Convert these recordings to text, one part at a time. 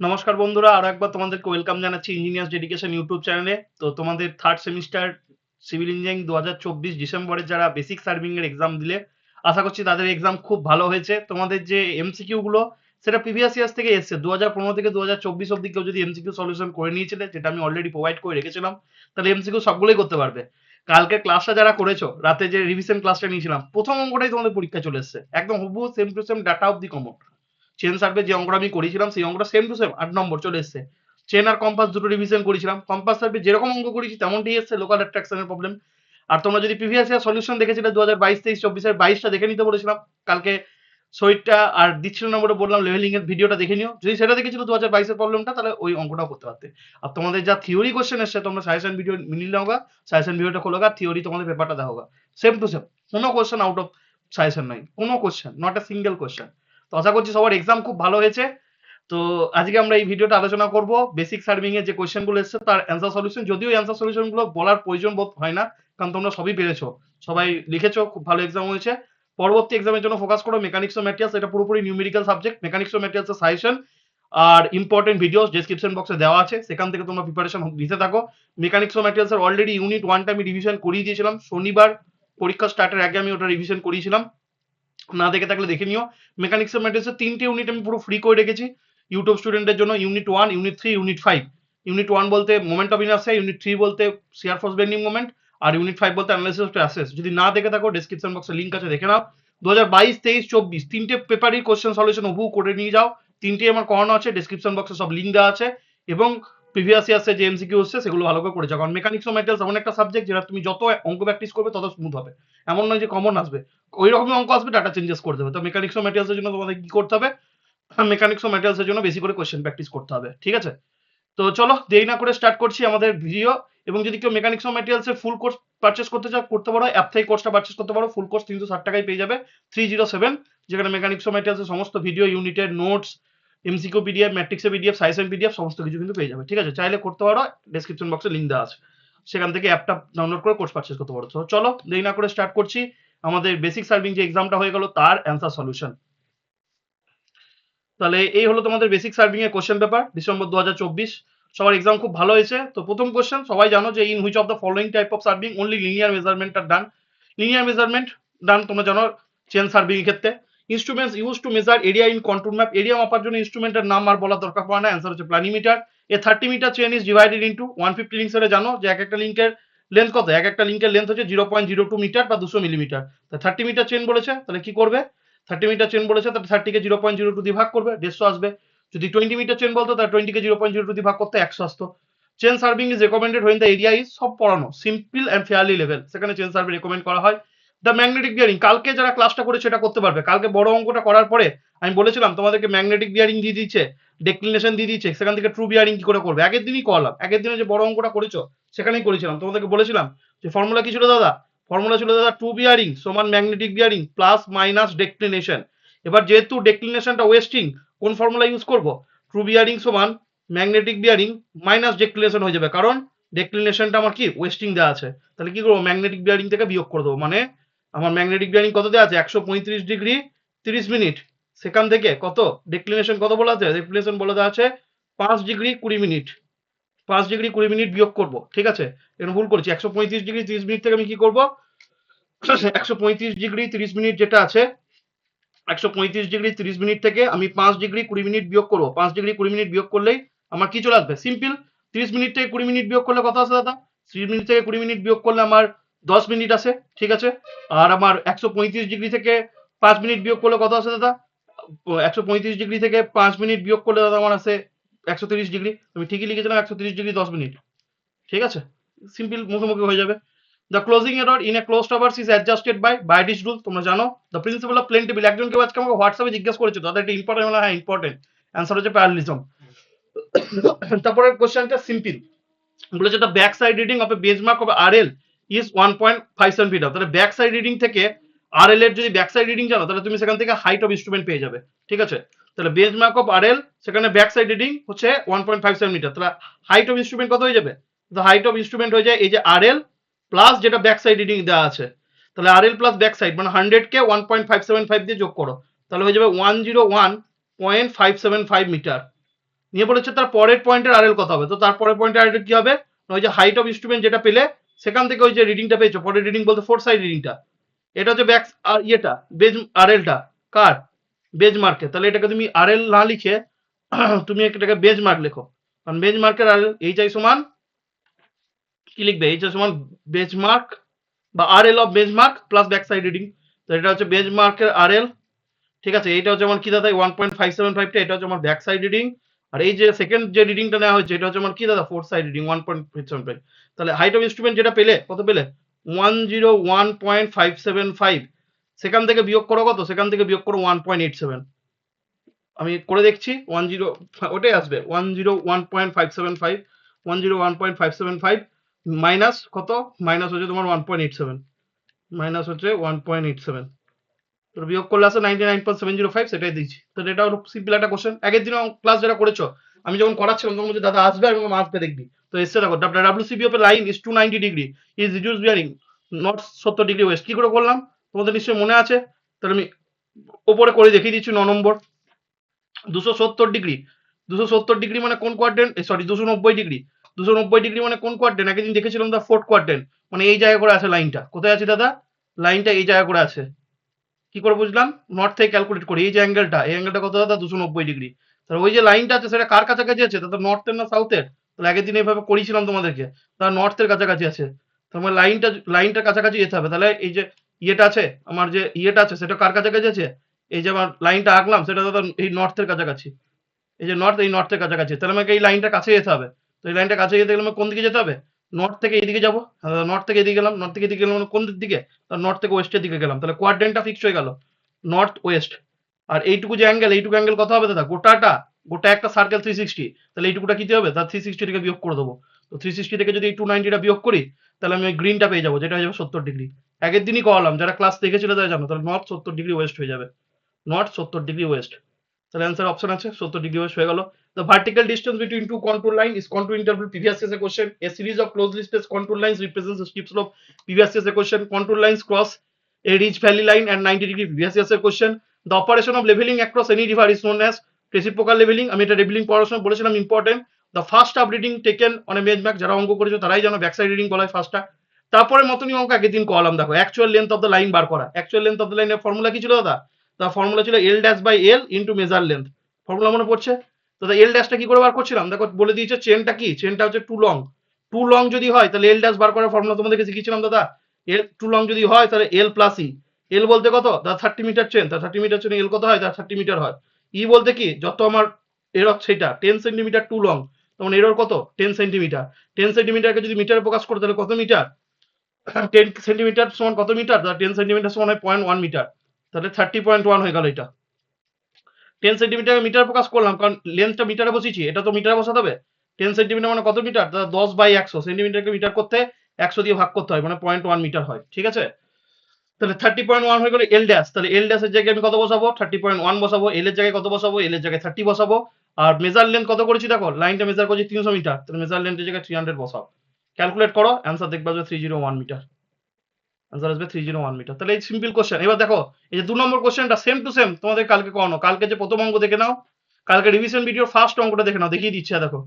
নমস্কার বন্ধুরা, আরো একবার তোমাদেরকে ওয়েলকাম জানাচ্ছি ইঞ্জিনিয়ার্স ডেডিকেশন ইউটিউব চ্যানেলে। তো তোমাদের থার্ড সেমিস্টার সিভিল ইঞ্জিনিয়ারিং 2024 ডিসেম্বরে যারা বেসিক সার্ভিং এর এক্সাম দিলে, আশা করছি তাদের এক্সাম খুব ভালো হয়েছে। তোমাদের যে এমসিকিউ গুলো সেটা প্রিভিয়াস ইয়ার্স থেকে এসছে, 2015 থেকে 2024 অব্দি কেউ যদি এমসিকিউ সলিউশন করে নিয়েছিলে, যেটা আমি অলরেডি প্রোভাইড করে রেখেছিলাম, তাহলে এমসিকিউ সবগুলোই করতে পারবে। কালকে ক্লাসটা যারা করেছো, রাতে যে রিভিশন ক্লাসটা নিয়েছিলাম, প্রথম অঙ্কটাই তোমাদের পরীক্ষা চলে এসছে, একদম হুবহু সেম টু সেম ডাটা অব্দি কমন। চেন সার্ভে যে অঙ্কটা আমি করেছিলাম সেই অঙ্কটা সেম টু সেম 8 নম্বর চলে এসছে। চেন আর কম্পাস দুটো রিভিশন করেছিলাম, কম্পাস সার্ভে যেরকম অঙ্ক করেছি তেমনটাই এসছে, লোকাল অ্যাট্রাকশনের প্রবলেম। আর তোমরা যদি প্রিভিয়াস ইয়ার সলিউশন দেখেছিলে 2022-23-24-এর 22টা দেখে নিতে বলেছিলাম কালকে, সইটটা আর দিচ্ছিল না বলে বললাম লেভেলিং এর ভিডিওটা দেখে নিও। যদি সেটা দেখেছিল 2022-এর প্রবলেমটা, তাহলে ওই অঙ্কটাও করতে পারতে। আর তোমাদের যা থিওরি কোশ্চেন এসছে, তোমরা সাজেশন ভিডিও মিলিয়ে নাও, সাজেশন ভিডিওটা খোলো, থিওরি তোমাদের পেপারটা দেখো, সেম টু সেম, কোনো কোশ্চেন আউট অফ সাজেশন নাই, কোনো question, not a single question. তো আশা করছি সবার এক্সাম খুব ভালো হয়েছে। তো আজকে আমরা এই ভিডিওটা আলোচনা করব বেসিক সার্ভিং এর যে কোশ্চেন গুলো এসেছে তার অ্যান্সার সলিউশন। যদিও অ্যান্সার সলিউশন গুলো বলার প্রয়োজন বোধ হয় না, কারণ তোমরা সবই পেরেছো, সবাই লিখেছো, খুব ভালো এক্সাম হয়েছে। পরবর্তী এক্সামের জন্য ফোকাস করো মেকানিক্স ও ম্যাটেরিয়ালস, এটা পুরোপুরি নিউমেরিক্যাল সাবজেক্ট। মেকানিক্স ও ম্যাটেরিয়ালস এর সাজেশন আর ইম্পর্টেন্ট ভিডিওস ডেসক্রিপশন বক্সে দেওয়া আছে, সেখান থেকে তোমরা প্রিপারেশন দিতে থাকো। মেকানিক্স ও ম্যাটেরিয়ালস এর অলরেডি ইউনিট 1টা আমি রিভিশন করিয়ে দিয়েছিলাম, শনিবার পরীক্ষা স্টার্টের আগে আমি ওটা রিভিশন করিয়েছিলাম, না দেখে থাকলে দেখে নিও। মেকানিক্স অফ ম্যাটেরিয়ালসের 3টে ইউনিট আমি পুরো ফ্রি করে রেখেছি ইউটিউব স্টুডেন্টের জন্য। Unit 1, unit 3, unit 5। ইউনিট 1 বলতে মোমেন্ট অফ ইনার্সিয়া, ইউনিট 3 বলতে শিয়ার ফোর্স বেন্ডিং মোমেন্ট, আর ইউনিট 5 বলতে অ্যানালাইসিস অফ অ্যাসেস। যদি না দেখে থাকো ডেসক্রিপশন বক্সে লিংক আছে, দেখে নাও। 2022, 23, 24 তিনটে পেপারই কোশ্চেন সলিউশন হুবহু করে নিয়ে যাও। তিনটে আমার করানো আছে, ডেসক্রিপশন বক্সে সব লিংক দেওয়া আছে। এবং প্রিভিয়াস ইয়ার্সে যে এমসিকিউ হচ্ছে সেগুলো ভালো করে যাও, কারণ মেকানিক্স অফ ম্যাটেরিয়ালস এমন একটা সাবজেক্ট যেটা তুমি যত অঙ্ক প্র্যাকটিস করবে তত স্মুথ হবে। এমন নয় যে কমন আসবে, ওই রকমই অঙ্ক আসবে, ডাটা চেঞ্জেস করে দেবে। তো মেকানিক্স অফ ম্যাটেরিয়ালসের জন্য তোমাদের কি করতে হবে, মেকানিক্স অফ ম্যাটেরিয়ালসের জন্য বেশি করে কোশ্চেন প্র্যাকটিস করতে হবে, ঠিক আছে? তো চলো দেরি না করে স্টার্ট করছি আমাদের ভিডিও। এবং যদি কেউ মেকানিক্স অফ ম্যাটেরিয়ালস এর ফুল কোর্স পারচেস করতে চাও, করতে পারো, অ্যাপ থেকে কোর্সটা পারচেস করতে পারো। ফুল কোর্স 360 টাকায় পেয়ে যাবে, 307, যেখানে মেকানিক্স অফ ম্যাটেরিয়ালস এর সমস্ত ভিডিও, ইউনিটের নোটস, এমসিকিউ পিডিএফ, ম্যাট্রিক্সের পিডিএফ, সাইসেন পিডিএফ, সমস্ত কিছু কিন্তু পেয়ে যাবে, ঠিক আছে? চাইলে করতে পারো, ডেসক্রিপশন বক্সে লিংক দেওয়া আছে, সেখান থেকে অ্যাপটা ডাউনলোড করে কোর্স পারচেস করতে পারো। তো চলো দেরি না করে স্টার্ট করছি আমাদের বেসিক সার্ভিং যে এক্সামটা হয়ে গেল তার অ্যান্সার সলিউশন। তাহলে এই হলো তোমাদের বেসিক সার্ভিং এর কোশ্চেন পেপার ডিসেম্বর 2024। সবার এক্সাম খুব ভালো হয়েছে। তো প্রথম কোশ্চেন সবাই জানো যে in which of the following type of surveying only linear measurement are done. Linear measurement done তোমরা জানো চেন সার্ভিং এর ক্ষেত্রে। Instruments use to measure area in control map, area মাপার জন্য ইনস্ট্রুমেন্টের নাম আর বলার দরকার পড়ে না, অ্যান্সার হচ্ছে planimeter. A 30 metre chain is divided into 150 links. এর জানো যে এক একটা লিঙ্কের লেন্থ কত, এক একটা লিঙ্কের লেন্থ হচ্ছে 0.02 মিটার বা 200 মিলিমিটার। 30 মিটার চেন বলেছে, তাহলে কি করবে, 30 মিটার চেন বলেছে তাহলে 30 কে 0.02 দিয়ে ভাগ করবে, 150 আসবে। যদি 20 মিটার চেন বলতো তাহলে 20 কে 0.02 দিয়ে ভাগ করতে 100 আসতো। Chain serving is recommended when the area is, সব পড়ানো সিম্পল এন্ড ফেয়ারলি লেভেল, সেখানে চেন সার্ভিং রেকমেন্ড করা হয়। দ্য ম্যাগনেটিক বিয়ারিং, কালকে যারা ক্লাসটা করেছে এটা করতে পারবে। কালকে বড় অঙ্কটা করার পরে আমি বলেছিলাম তোমাদেরকে ম্যাগনেটিক বিয়ারিং দিয়ে দিচ্ছে, ডেক্লিনেশন দিয়ে দিচ্ছে, সেখান থেকে ট্রু বিয়ারিং কি করে করবে আগের দিনই করলাম। আগের দিনে যে বড় অঙ্কটা করেছো সেখানেই করেছিলাম, তোমাদেরকে বলেছিলাম যে ফর্মুলা কি ছিল দাদা, ফর্মুলা ছিল দাদা ট্রু বিয়ারিং সমান ম্যাগনেটিক বিয়ারিং প্লাস মাইনাস ডেক্লিনেশন। এবার যেহেতু ডেক্লিনেশনটা ওয়েস্টিং, কোন ফর্মুলা ইউজ করব, ট্রু বিয়ারিং সমান ম্যাগনেটিক বিয়ারিং মাইনাস ডেক্লিনেশন হয়ে যাবে, কারণ ডেক্লিনেশনটা আমার কি ওয়েস্টিং দেওয়া আছে। তাহলে কি করবো, ম্যাগনেটিক বিয়ারিং থেকে বিয়োগ করে দেবো, মানে আমার ম্যাগনেটিক বিয়ারিং কত দেওয়া আছে 135 ডিগ্রি 30 মিনিট, সেখান থেকে কত ডেক্লিনেশন কত বলা আছে, ডেক্লিনেশন বলে দেওয়া আছে 5 ডিগ্রি 20 মিনিট, 5 ডিগ্রি 20 মিনিট বিয়োগ করব, ঠিক আছে? এখানে ভুল করেছি, 135 ডিগ্রি 30 মিনিট থেকে আমি কি করব, 135 ডিগ্রি 30 মিনিট যেটা আছে, 135 ডিগ্রি 30 মিনিট থেকে আমি 5 ডিগ্রি 20 মিনিট বিয়োগ করবো। 5 ডিগ্রি 20 মিনিট বিয়োগ করলেই আমার কি চলে আসবে, সিম্পল। 30 মিনিট থেকে 20 মিনিট বিয়োগ করলে কত আসে দাদা, 30 মিনিট থেকে 20 মিনিট বিয়োগ করলে আমার 10 মিনিট আসে, ঠিক আছে? আর আমার 135 ডিগ্রি থেকে 5 মিনিট বিয়োগ করলে কত আসে দাদা, 135 ডিগ্রি থেকে 5 মিনিট বিয়োগ করলে দাদা আমার আসে 130 ডিগ্রি। আমি ঠিকই লিখেছিলাম 130 ডিগ্রি 10 মিনিট, ঠিক আছে? সিম্পল, মুখোমুখি হয়ে যাবে। The closing error in a close traverse is adjusted by Bowditch's rule, তোমরা জানো। The principle of plane table, একজন কেউ আজকে আমাকে হোয়াটসঅ্যাপে জিজ্ঞেস করেছে দাদা এটা ইম্পর্টেন্ট, মানে হ্যাঁ ইম্পর্টেন্ট, অ্যান্সার হচ্ছে প্যারালিজম। তারপরের কোশ্চেনটা সিম্পল, বলেছে the back side reading of a benchmark of RL is 1.57 feet. তাহলে ব্যাক সাইড রিডিং থেকে আরএল এর যদি ব্যাক সাইড রিডিং জানো তাহলে তুমি সেখান থেকে হাইট অফ ইনস্ট্রুমেন্ট পেয়ে যাবে, ঠিক আছে? তাহলে বেঞ্চমার্ক অফ আরএল, সেখানে ব্যাক সাইড রিডিং হচ্ছে 1.57 মিটার, তাহলে হাইট অফ ইনস্ট্রুমেন্ট কত হয়ে যাবে, দ্য হাইট অফ ইনস্ট্রুমেন্ট হয়ে যায় এই যে আরএল প্লাস যেটা ব্যাক সাইড রিডিং দেওয়া আছে, তাহলে আরএল প্লাস ব্যাক সাইড মানে 100 কে 1.575 দিয়ে যোগ করো, তাহলে হয়ে যাবে 101.575 মিটার, নিয়ে বলেছে তার পরের পয়েন্টের আরএল কত হবে, তো তার পরের পয়েন্টের আরএল কি হবে, ওই যে হাইট অফ ইনস্ট্রুমেন্ট যেটা পেলে সেখান থেকে ওই যে রিডিংটা পেয়েছো, পরের রিডিং বলতে ফোর সাইড রিডিংটা, এটা হচ্ছে ব্যাক আর ইয়েটা বেজ আরএলটা কার বেজ মার্কে, তাহলে এটাকে তুমি আরএল না লিখে তুমি এটাকে বেজ মার্ক লেখো, কারণ বেজ মার্কের আরএল এইচ আই সমান কি লিখবে, এইচ আই সমান বেজ মার্ক বা RL of base mark plus back side reading, তো এটা হচ্ছে বেজ মার্কের আরএল, ঠিক আছে, এইটা হচ্ছে আমার কি দাদা 1.575টা, এটা হচ্ছে আমার ব্যাক সাইড রিডিং, আর এই যে সেকেন্ড যে রিডিংটা নেওয়া হয়েছে এটা হচ্ছে আমার কি দাদা ফোর সাইড রিডিং 1.575, তাহলে হাইট অফ ইনস্ট্রুমেন্ট যেটা পেলে কত পেলে 101.575, সেখান থেকে বিয়োগ করো কত, সেখান থেকে বিয়োগ করো 1.87, আমি করে দেখছি 10 ওটাই আসবে 101.575, 101.575 মাইনাস কত, মাইনাস হচ্ছে তোমার 1.87, মাইনাস হচ্ছে 1.87, তো বিয়োগ করলে আসে 99.705, সেটাই দিয়েছি, তো এটা হলো সিম্পল একটা কোশ্চেন, আগের দিন ক্লাস যেটা করেছো আমি যখন করাচ্ছিলাম তখন বলছি দাদা আসবে, আমি বললাম আসবে দেখবি, তো এসে দেখো WCB of line is 290 degree is reduce bearing north 70 degree west, কি করে করলাম তোমাদের নিশ্চয়ই মনে আছে, তাহলে আমি ওপরে করে দেখিয়ে দিচ্ছি 9 নম্বর, 270 ডিগ্রি, 270 ডিগ্রি মানে কোন কোয়াড্রেন্ট, সরি 290 ডিগ্রি, 290 ডিগ্রি মানে কোন কোয়াড্রেন্ট, একদিন দেখেছিলাম দা ফোর্থ কোয়াড্রেন্ট, মানে এই জায়গা করে আছে লাইনটা, কোথায় আছে দাদা, লাইনটা এই জায়গা করে আছে, কি করে বুঝলাম, নর্থ থেকে ক্যালকুলেট করি, এই যে অ্যাঙ্গেলটা, এই অ্যাঙ্গেলটা কত দাদা 290 ডিগ্রি, তাহলে ওই যে লাইনটা আছে সেটা কার কাছাকাছি আছে, তাহলে নর্থের না সাউথের, তাহলে আগের দিন এইভাবে করেছিলাম তোমাদেরকে, তাহলে নর্থের কাছাকাছি আছে, তোমার লাইনটার কাছাকাছি যেতে হবে, তাহলে এই যে ইয়েটা আছে আমার যে ইয়েটা আছে সেটা কার কাছাকাছি আছে, এই যে আমার লাইনটা আঁকলাম সেটা দাদা এই নর্থের কাছাকাছি, এই যে নর্থ, এই নর্থের কাছাকাছি, তাহলে আমাকে এই লাইনটার কাছে যেতে হবে, তো এই লাইনটা কাছে যেতে গেলে আমাকে কোন দিকে যেতে হবে, নর্থ থেকে এইদিকে যাবো, নর্থ থেকে এদিকে গেলাম, নর্থ থেকে এদিকে গেলাম মানে কোন দিকে, নর্থ থেকে ওয়েস্টের দিকে গেলাম, তাহলে কোয়াড্রেন্টটা ফিক্স হয়ে গেল নর্থ ওয়েস্ট, আর এইটুকু যে অ্যাঙ্গেল, এইটুকু অ্যাঙ্গেল কত হবে দাদা, গোটা একটা সার্কেল 360, তাহলে এইটুকুটা কি হবে, তার 360 থেকে বিয়োগ করে দেবো, তো 360 থেকে যদি এই 290টা বিয়োগ করি তাহলে আমি ওই গ্রিনটা পেয়ে যাবো, যেটা হয়ে যাবে 70 ডিগ্রি, আগের দিনই করালাম, যারা ক্লাস দেখেছিল তারা জানো, তাহলে নর্থ 70 ডিগ্রি ওয়েস্ট হয়ে যাবে, নর্থ 70 ডিগ্রি ওয়েস্ট, তাহলে অ্যান্সার অপশন আছে 70 ডিগ্রি ওয়েস্ট হয়ে গেল। The vertical distance between two contour line is contour interval, previous year's question. A series of closely spaced contour lines represents the steep slope, previous year's question. Contour lines cross a ridge valley line at 90 degree, previous year's question. The operation of leveling across any river is known as reciprocal leveling, আমি এটা leveling পড়ার সময় বলেছিলাম important. The first up reading taken on a maze map, যারা অঙ্ক করেছো তারাই জানো ব্যাক সাইড রিডিং বলা হয় ফার্স্টটা, তারপরে মতনই অঙ্ক আগের দিন করালাম, দেখো actual length of the line বার করা, অ্যাকচুয়াল লেন্থ অফ দ্য লাইনের ফর্মুলা কি ছিল দাদা, তার ফর্মুলা ছিল L dash by L into measure length, formula মনে পড়ছে, তো এল ড্যাশটা কি করে বার করছিলাম, দেখো বলে দিয়েছে চেনটা কি, চেনটা হচ্ছে টু লং যদি হয় তাহলে এল ড্যাশ বার করার ফর্মুলা তোমাদেরকে শিখিয়েছিলাম দাদা, এল টু লং যদি হয় তাহলে এল প্লাস ই, এল বলতে কত দাদা 30 মিটার চেন, তার 30 মিটার চেন এল কত হয় তার 30 মিটার হয়, ই বলতে কি যত আমার এরর সেটা 10 সেন্টিমিটার টু লং, তখন এরর কত 10 সেন্টিমিটার, 10 সেন্টিমিটারকে যদি মিটারে প্রকাশ করো তাহলে কত মিটার, 10 সেন্টিমিটার সমান কত মিটার, 10 সেন্টিমিটার সমান হয় 0.1 মিটার, তাহলে 30.1 হয়ে গেল এটা, 10 সেন্টিমিটার মিটার প্রকাশ করলাম কারণ লেন্থটা মিটারে বসিয়েছি, এটা তো মিটারে বসাতে হবে, 10 সেন্টিমিটার মানে কত মিটার, 10/100, সেন্টিমিটারকে মিটার করতে 100 দিয়ে ভাগ করতে হয়, মানে 0.1 মিটার হয়, ঠিক আছে, তাহলে 30.1 হয়ে গেল এল ড্যাশ, তাহলে এল ড্যাশের জায়গায় আমি কত বসাবো 30.1 বসাবো, এল এর জায়গায় কত বসাবো, এল এর জায়গায় 30 বসাবো, আর মেজার লেন্থ কত করেছি দেখো, লাইনটা মেজার করছি 300 মিটার, তাহলে মেজার লেন্থের জায়গায় 300 বসাও, ক্যালকুলেট করো, অ্যান্সার দেখবে আসবে 301 মিটার, আনসার আসবে 301 মিটার, তাহলে এই সিম্পল কোশ্চেন। এবার দেখো এই যে 2 নম্বর কোশ্চেনটা সেম টু সেম তোমাদের কালকে করানো, কালকে যে প্রথম অঙ্ক দেখে নাও, কালকে রিভিশন ভিডিওর ফার্স্ট অঙ্কটা দেখে নাও, দেখিয়ে দিচ্ছে দেখো,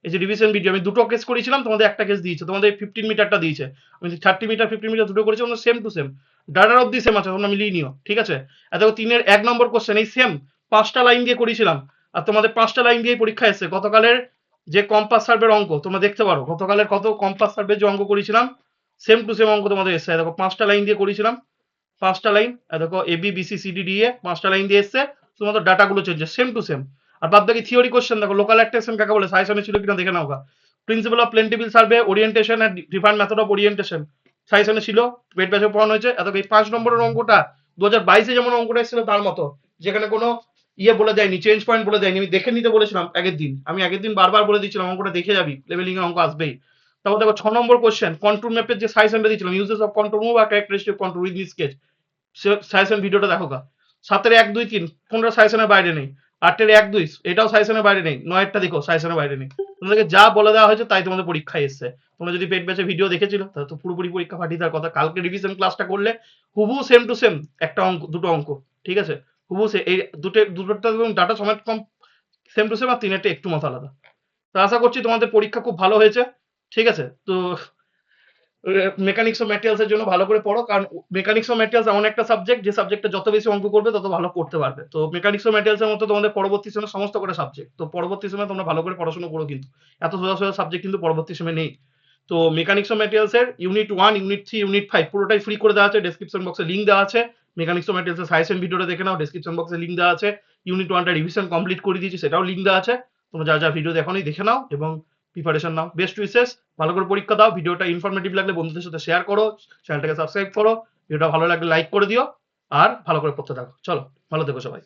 এই যে রিভিশন ভিডিও আমি দুটো কেস করেছিলাম, তোমাদের একটা কেস দিয়েছে, তোমাদের 15 মিটারটা দিয়েছে, আমি 30 মিটার 15 মিটার দুটো করেছি, আমরা সেম টু সেম, ডাটার অবধি সেম আছে, তোমরা মিলিয়ে নিও, ঠিক আছে। আর দেখো 3-এর 1 নম্বর কোশ্চেন এই সেম 5টা লাইন দিয়ে করেছিলাম, আর তোমাদের 5টা লাইন দিয়ে পরীক্ষা এসেছে, গতকালের যে কম্পাস সার্ভের অঙ্ক তোমরা দেখতে পারো, গতকালের কত কম্পাস সার্ভের যে অঙ্ক করেছিলাম সেম টু সেম অঙ্ক তোমাদের এসছে, দেখো 5টা লাইন দিয়ে করেছিলাম, 5টা লাইন, দেখো A B B C C D D A 5টা লাইন দিয়ে এসছে, শুধুমাত্র ডাটাগুলো চেঞ্জ সেম টু সেম, আর বাদ বাকি থিওরি কোশ্চেন দেখো, লোকাল অ্যাট্রাকশন কাকে বলে সাজেশনে ছিল কিনা দেখে নাও, principle of plane table survey, orientation and different method of orientation সাজেশনে ছিল, পেট ব্যাচে পড়ানো হয়েছে, এত এই 5 নম্বরের অঙ্কটা 2022-এ যেমন অঙ্কটা এসেছিল তার মতো, যেখানে কোনো ইয়ে বলে দেয়নি, চেঞ্জ পয়েন্ট বলে দেয়নি, আমি দেখে নিতে বলেছিলাম আগের দিন, আমি আগের দিন বারবার বলে দিচ্ছিলাম অঙ্কটা দেখে যাবি, লেভেলিং এর অঙ্ক আসবেই। তারপর দেখো 6 নম্বর কোশ্চেন কন্ট্রোল ম্যাপের যে সাজেশনটা দিয়েছিলাম, ইউজেস অফ কন্ট্রোল মুভ আর characteristic control with sketch, suggestion ভিডিওটা দেখো গা, 7-এর 1 2 3 কোনটা সাজেশনের বাইরে নেই, 8-এর 1 2 এটাও সাজেশনের বাইরে নেই, 9-এরটা দেখো সাজেশনের বাইরে নেই, তোমাদেরকে যা বলে দেওয়া হয়েছে তাই তোমাদের পরীক্ষায় এসছে, তোমরা যদি পেট ব্যাচে ভিডিও দেখেছিল তাহলে তো পুরোপুরি পরীক্ষা ফাটিয়ে দেওয়ার কথা, কালকে রিভিশন ক্লাসটা করলে হুবহু সেম টু সেম একটা অঙ্ক দুটো অঙ্ক, ঠিক আছে, হুবহু এই দুটোটা ডাটা সমেত কম সেম টু সেম, আর 3-এরটা একটু মতো আলাদা। তো আশা করছি তোমাদের পরীক্ষা খুব ভালো হয়েছে, ঠিক আছে? তো মেকানিক্স অফ ম্যাটেরিয়ালস এর জন্য ভালো করে পড়ো, কারণ মেকানিক্স অফ ম্যাটেরিয়ালস এমন একটা সাবজেক্ট, যে সাবজেক্টে যত বেশি অঙ্ক করবে তত ভালো করতে পারবে। তো মেকানিক্স অফ ম্যাটেরিয়ালস এর মতো তোমাদের পরবর্তী সময় সমস্ত করে সাবজেক্ট, তো পরবর্তী সময় তোমরা ভালো করে পড়াশোনা করো, কিন্তু এত সোজা সোজা সাবজেক্ট কিন্তু পরবর্তী সময় নেই। তো মেকানিক্স অফ ম্যাটেরিয়ালস এর ইউনিট 1, ইউনিট 3, ইউনিট 5 পুরোটাই ফ্রি করে দেওয়া আছে, ডেসক্রিপশন বক্সে লিংক দেওয়া আছে। মেকানিক্স অফ ম্যাটেরিয়ালস এর সাজেশন ভিডিওটা দেখে নাও, ডেসক্রিপশন বক্সে লিংক দেওয়া আছে। ইউনিট 1টা রিভিশন কমপ্লিট করে দিয়েছি, সেটাও লিংক দেওয়া আছে। তোমরা যা যা ভিডিও দেখোনি দেখে নাও এবং প্রিপারেশন নাও। বেস্ট উইসেস, ভালো করে পরীক্ষা দাও। ভিডিওটা ইনফরমেটিভ লাগলে বন্ধুদের সাথে শেয়ার করো, চ্যানেলটাকে সাবস্ক্রাইব করো, ভিডিওটা ভালো লাগলে লাইক করে দিও, আর ভালো করে পড়তে থাকো। চলো, ভালো থেকো সবাই।